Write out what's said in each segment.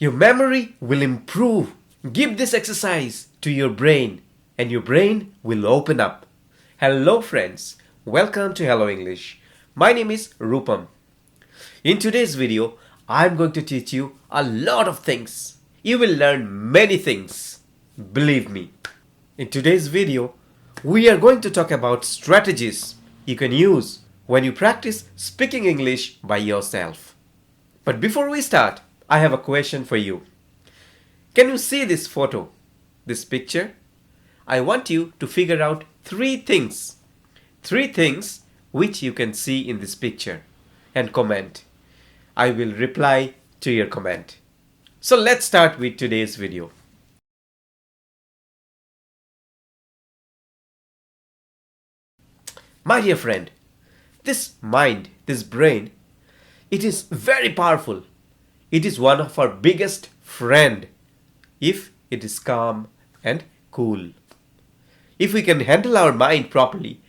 Your memory will improve. Give this exercise to your brain and your brain will open up. Hello friends, welcome to Hello English. My name is Rupam. In today's video, I'm going to teach you a lot of things. You will learn many things. Believe me. In today's video, we are going to talk about strategies you can use when you practice speaking English by yourself. But before we start, I have a question for you. Can you see this photo, this picture? I want you to figure out three things which you can see in this picture and comment. I will reply to your comment. So let's start with today's video. My dear friend, this mind, this brain, it is very powerful. It is one of our biggest friend if it is calm and cool. If we can handle our mind properly,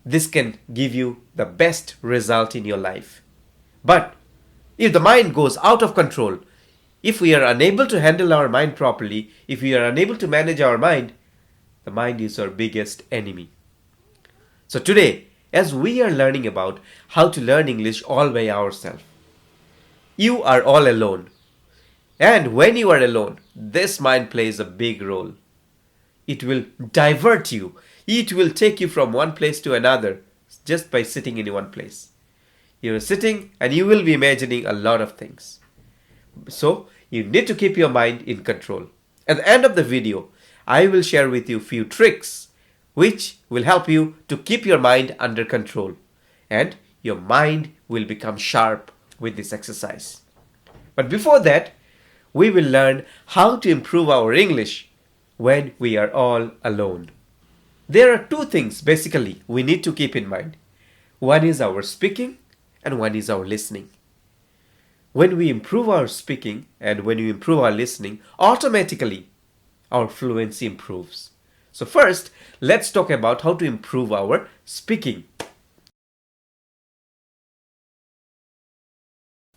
this can give you the best result in your life. But if the mind goes out of control, if we are unable to handle our mind properly, if we are unable to manage our mind, the mind is our biggest enemy. So today, as we are learning about how to learn English all by ourselves, you are all alone. And when you are alone, this mind plays a big role. It will divert you. It will take you from one place to another just by sitting in one place. You are sitting and you will be imagining a lot of things. So you need to keep your mind in control. At the end of the video, I will share with you few tricks which will help you to keep your mind under control. And your mind will become sharp with this exercise. But before that, we will learn how to improve our English when we are all alone. There are two things basically we need to keep in mind. One is our speaking and one is our listening. When we improve our speaking and when we improve our listening, automatically our fluency improves. So first, let's talk about how to improve our speaking.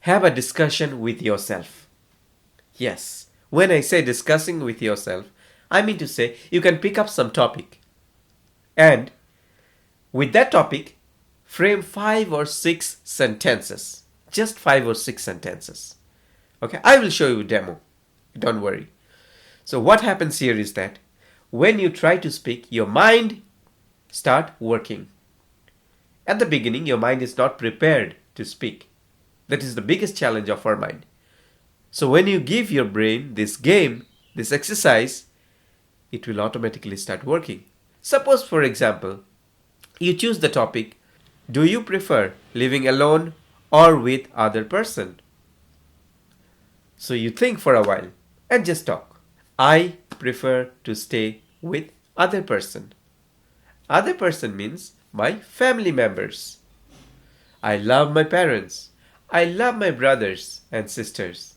Have a discussion with yourself. Yes, when I say discussing with yourself, I mean to say you can pick up some topic and with that topic, frame 5 or 6 sentences. Just 5 or 6 sentences. Okay, I will show you a demo. Don't worry. So what happens here is that when you try to speak, your mind start working. At the beginning, your mind is not prepared to speak. That is the biggest challenge of our mind. So when you give your brain this game, this exercise, it will automatically start working. Suppose, for example, you choose the topic, do you prefer living alone or with other person? So you think for a while and just talk. I prefer to stay with other person. Other person means my family members. I love my parents. I love my brothers and sisters.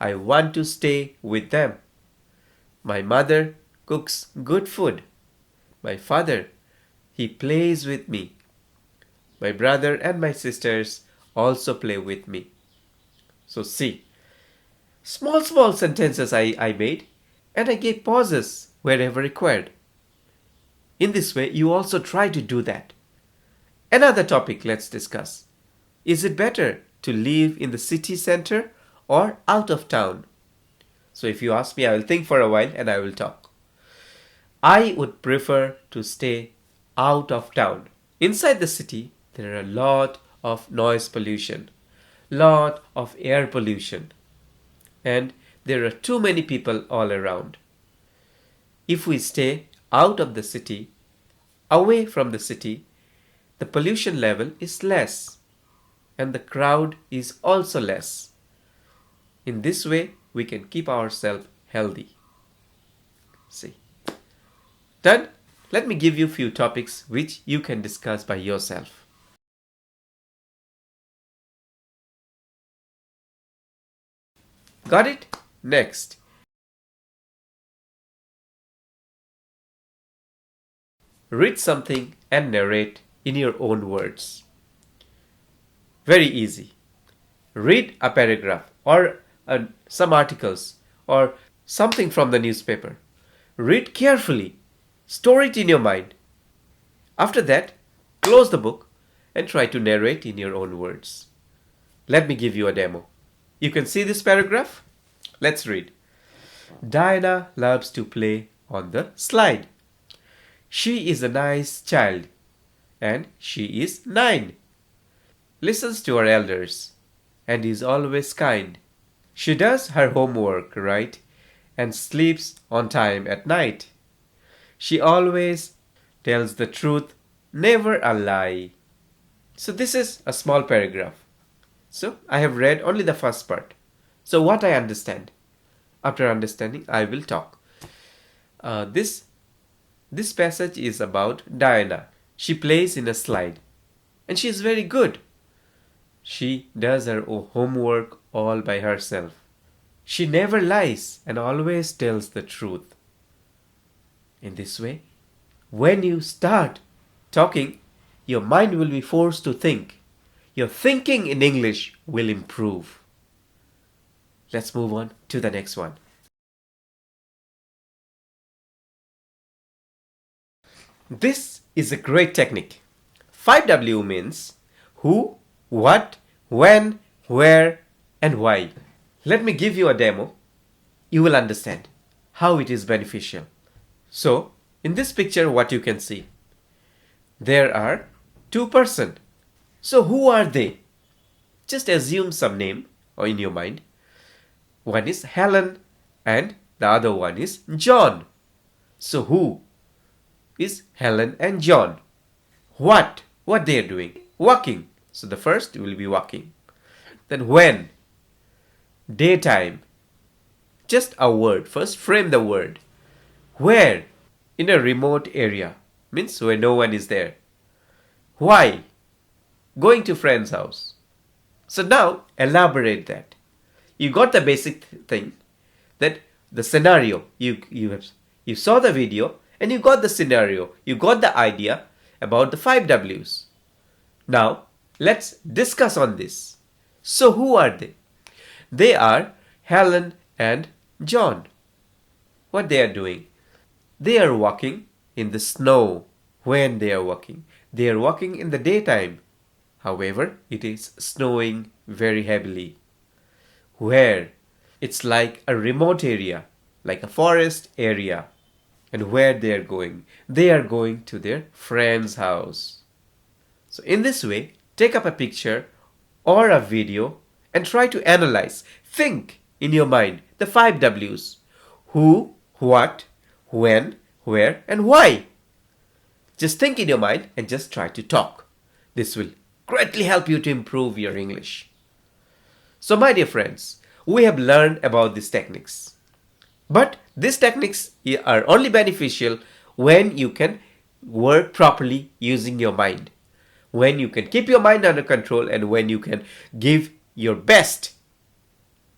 I want to stay with them. My mother cooks good food. My father, he plays with me. My brother and my sisters also play with me. So see, small sentences I made and I gave pauses wherever required. In this way, you also try to do that. Another topic let's discuss. Is it better to live in the city center or out of town? So if you ask me, I will think for a while and I will talk. I would prefer to stay out of town. Inside the city, there are a lot of noise pollution, lot of air pollution, and there are too many people all around. If we stay out of the city, away from the city, the pollution level is less and the crowd is also less. In this way, we can keep ourselves healthy. See. Done? Let me give you a few topics which you can discuss by yourself. Got it? Next. Read something and narrate in your own words. Very easy. Read a paragraph or a some articles, or something from the newspaper. Read carefully, store it in your mind. After that, close the book and try to narrate in your own words. Let me give you a demo. You can see this paragraph? Let's read. Diana loves to play on the slide. She is a nice child and she is 9. Listens to her elders and is always kind. She does her homework right and sleeps on time at night. She always tells the truth, never a lie. So this is a small paragraph. So I have read only the first part. So what I understand. After understanding, I will talk. This passage is about Diana. She plays in a slide and she is very good. She does her homework all by herself. She never lies and always tells the truth. In this way, when you start talking, your mind will be forced to think. Your thinking in English will improve. Let's move on to the next one. This is a great technique. 5W means who, what, when, where, and why. Let me give you a demo. You will understand how it is beneficial. So, in this picture, what you can see? There are 2 persons. So, who are they? Just assume some name or in your mind. One is Helen and the other one is John. So, who is Helen and John? What they are doing? Walking. So, the first will be walking. Then when? Daytime. Just a word. First frame the word. Where? In a remote area. Means where no one is there. Why? Going to friend's house. So now elaborate that. You got the basic thing, that the scenario. You saw the video and you got the scenario. You got the idea about the 5 W's. Now let's discuss on this. So who are they? They are Helen and John. What they are doing? They are walking in the snow. When they are walking? They are walking in the daytime. However, it is snowing very heavily. Where? It's like a remote area, like a forest area. And where they are going? They are going to their friend's house. So in this way, take up a picture or a video and try to analyze, think in your mind the 5 W's. Who, what, when, where, and why. Just think in your mind and just try to talk. This will greatly help you to improve your English. So my dear friends, we have learned about these techniques. But these techniques are only beneficial when you can work properly using your mind. When you can keep your mind under control and when you can give your best.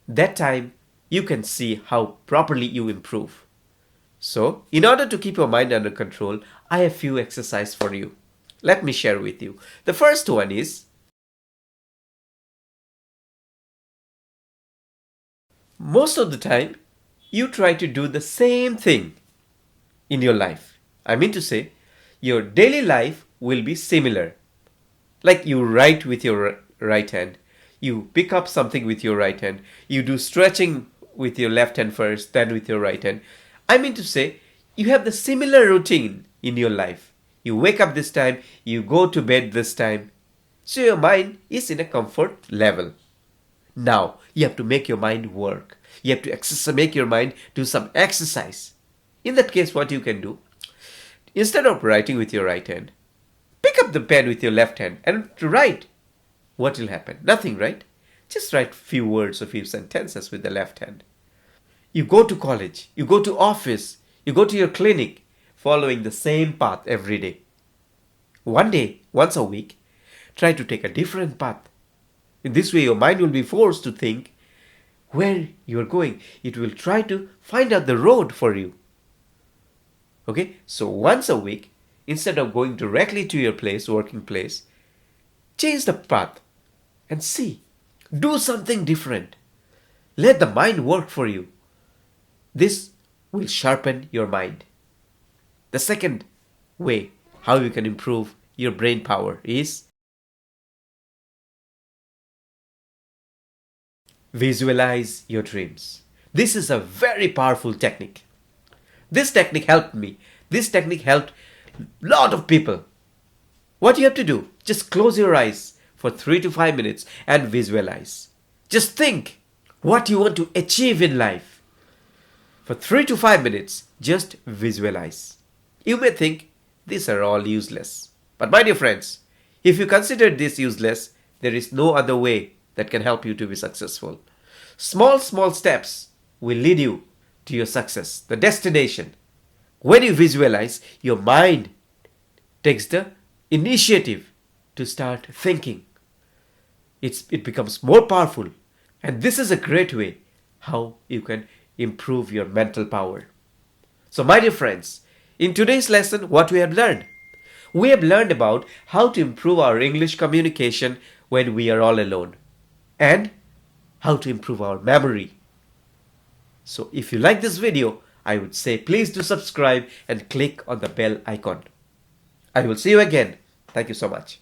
That time you can see how properly you improve. So, in order to keep your mind under control, I have few exercises for you. Let me share with you. The first one is, most of the time, you try to do the same thing in your life. I mean to say, your daily life will be similar. Like you write with your right hand, you pick up something with your right hand, you do stretching with your left hand first, then with your right hand. I mean to say, you have the similar routine in your life. You wake up this time, you go to bed this time. So your mind is in a comfort level. Now, you have to make your mind work. You have to make your mind do some exercise. In that case, what you can do, instead of writing with your right hand, pick up the pen with your left hand and write. What will happen? Nothing, right? Just write few words or few sentences with the left hand. You go to college, you go to office, you go to your clinic, following the same path every day. One day, once a week, try to take a different path. In this way, your mind will be forced to think where you are going. It will try to find out the road for you. Okay, so once a week, instead of going directly to your place, working place, change the path and see. Do something different. Let the mind work for you. This will sharpen your mind. The second way how you can improve your brain power is visualize your dreams. This is a very powerful technique. This technique helped me. This technique helped a lot of people. What you have to do, just close your eyes for 3 to 5 minutes and visualize. Just think what you want to achieve in life. For 3 to 5 minutes, just visualize. You may think these are all useless. But my dear friends, if you consider this useless, there is no other way that can help you to be successful. Small steps will lead you to your success, the destination. When you visualize, your mind takes the initiative to start thinking. It becomes more powerful. And this is a great way how you can improve your mental power. So my dear friends, in today's lesson, what we have learned? We have learned about how to improve our English communication when we are all alone. And how to improve our memory. So if you like this video, I would say please do subscribe and click on the bell icon. I will see you again. Thank you so much.